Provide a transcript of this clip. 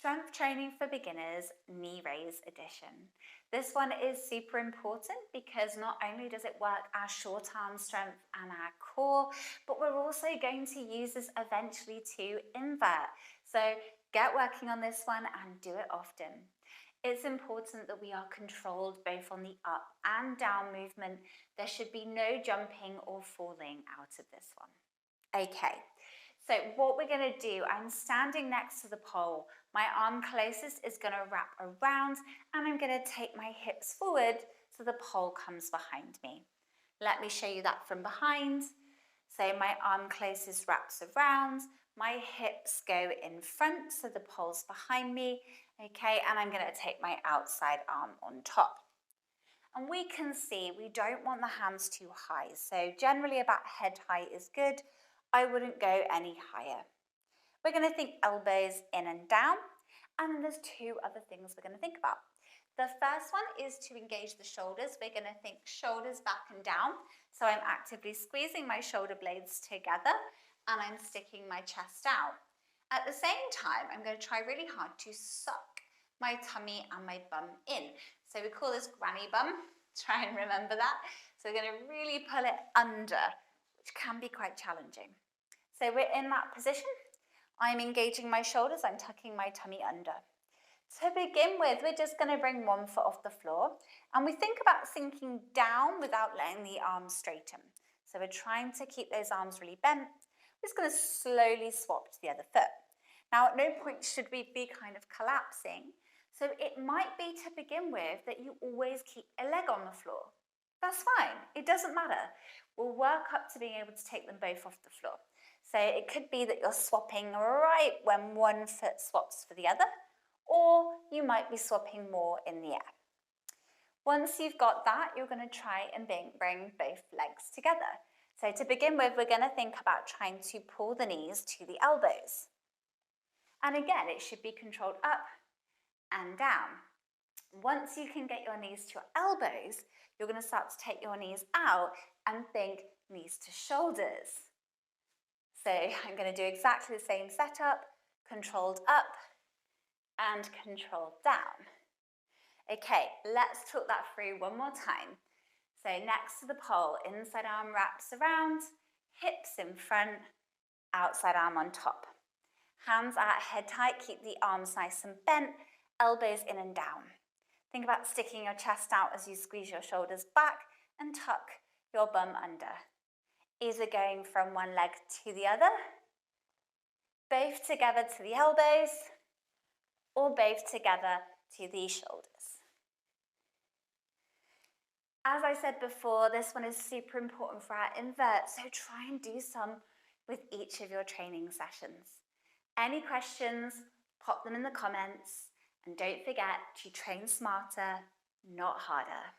Strength Training for Beginners Knee Raise Edition. This one is super important because not only does it work our short arm strength and our core, but we're also going to use this eventually to invert. So get working on this one and do it often. It's important that we are controlled both on the up and down movement. There should be no jumping or falling out of this one. Okay. So what we're going to do, I'm standing next to the pole. My arm closest is going to wrap around and I'm going to take my hips forward so the pole comes behind me. Let me show you that from behind. So my arm closest wraps around, my hips go in front so the pole's behind me, okay, and I'm going to take my outside arm on top. And we can see we don't want the hands too high, so generally about head height is good. I wouldn't go any higher. We're going to think elbows in and down, and then there's two other things we're going to think about. The first one is to engage the shoulders. We're going to think shoulders back and down. So I'm actively squeezing my shoulder blades together and I'm sticking my chest out. At the same time, I'm going to try really hard to suck my tummy and my bum in. So we call this granny bum. Try and remember that. So we're going to really pull it under, which can be quite challenging. So we're in that position. I'm engaging my shoulders. I'm tucking my tummy under. To begin with, we're just going to bring one foot off the floor and we think about sinking down without letting the arms straighten. So we're trying to keep those arms really bent. We're just going to slowly swap to the other foot. Now, at no point should we be kind of collapsing. So it might be to begin with that you always keep a leg on the floor. That's fine. It doesn't matter. We'll work up to being able to take them both off the floor. So it could be that you're swapping right when one foot swaps for the other, or you might be swapping more in the air. Once you've got that, you're going to try and bring both legs together. So to begin with, we're going to think about trying to pull the knees to the elbows. And again, it should be controlled up and down. Once you can get your knees to your elbows, you're going to start to take your knees out and think knees to shoulders. So I'm going to do exactly the same setup, controlled up and controlled down. Okay, let's talk that through one more time. So next to the pole, inside arm wraps around, hips in front, outside arm on top. Hands at head height, keep the arms nice and bent, elbows in and down. Think about sticking your chest out as you squeeze your shoulders back and tuck your bum under. Either going from one leg to the other, both together to the elbows, or both together to the shoulders. As I said before, this one is super important for our invert, so try and do some with each of your training sessions. Any questions, pop them in the comments, and don't forget to train smarter, not harder.